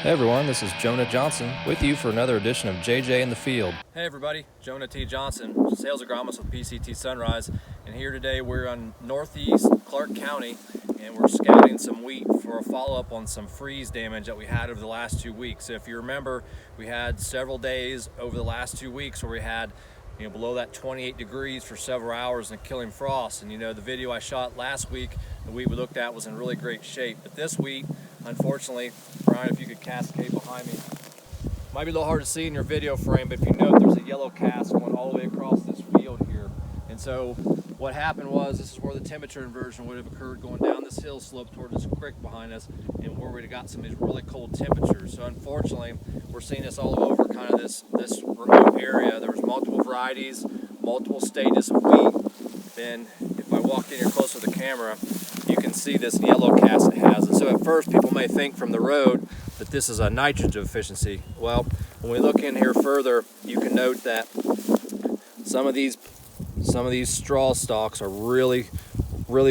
Hey everyone, this is Jonah Johnson with you for another edition of JJ in the Field. Hey everybody, Jonah T. Johnson, Sales Agronomist with PCT Sunrise, and here today we're on northeast Clark County and we're scouting some wheat for a follow-up on some freeze damage that we had over the last 2 weeks. So if you remember, we had several days over the last 2 weeks where we had below that 28 degrees for several hours and killing frost. And the video I shot last week, the wheat we looked at was in really great shape. But this wheat, unfortunately, Brian, if you could cascade behind me, might be a little hard to see in your video frame, but if you note, there's a yellow cast going all the way across this field here. And so what happened was, this is where the temperature inversion would have occurred going down this hill slope toward this creek behind us, and where we got some of these really cold temperatures. So unfortunately, we're seeing this all over kind of this remote area. There was multiple varieties, multiple stages of wheat. Then if I walk in here close to the camera, you can see this yellow cast it has. And so at first people may think from the road that this is a nitrogen deficiency. Well, when we look in here further, you can note that some of these straw stalks are really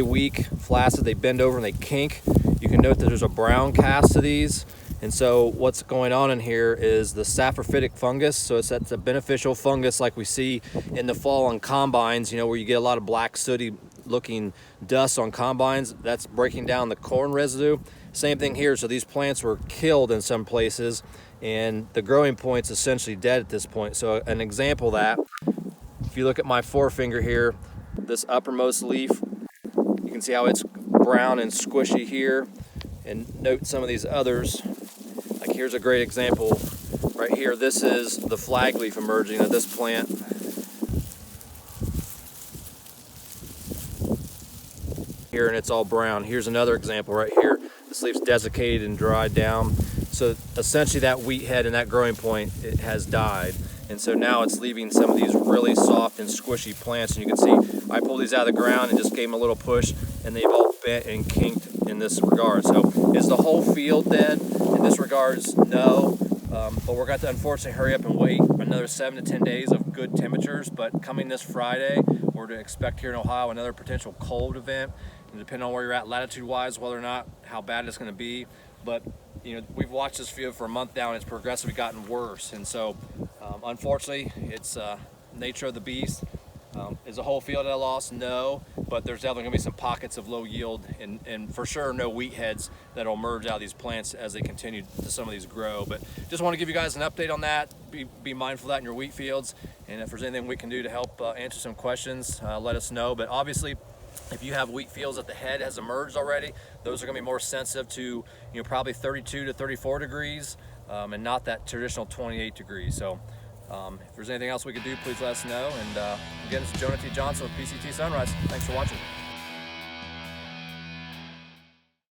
weak, flaccid. They bend over and they kink. You can note that there's a brown cast to these. And so what's going on in here is the saprophytic fungus. So that's a beneficial fungus like we see in the fall on combines, where you get a lot of black sooty looking dust on combines. That's breaking down the corn residue. Same thing here. So these plants were killed in some places and the growing point's essentially dead at this point. So an example of that, if you look at my forefinger here, this uppermost leaf, you can see how it's brown and squishy here. And note some of these others. Like here's a great example right here. This is the flag leaf emerging of this plant. Here, and it's all brown. Here's another example right here. This leaf's desiccated and dried down. So essentially that wheat head and that growing point, it has died. And so now it's leaving some of these really soft and squishy plants. And you can see I pulled these out of the ground and just gave them a little push, and they've all bent and kinked in this regard. So is the whole field dead? In this regards, no. But we're going to unfortunately hurry up and wait another 7 to 10 days of good temperatures. But coming this Friday, we're to expect here in Ohio another potential cold event. And depending on where you're at latitude-wise, whether or not how bad it's going to be. But we've watched this field for a month now, and it's progressively gotten worse. And so, unfortunately, it's nature of the beast. Is the whole field at a loss? No, but there's definitely going to be some pockets of low yield, and for sure no wheat heads that will emerge out of these plants as they continue to some of these grow. But just want to give you guys an update on that. Be mindful of that in your wheat fields, and if there's anything we can do to help answer some questions, let us know. But obviously, if you have wheat fields that the head has emerged already, those are going to be more sensitive to probably 32 to 34 degrees and not that traditional 28 degrees. So if there's anything else we can do, please let us know. And again, it's Jonah T. Johnson with PCT Sunrise. Thanks for watching.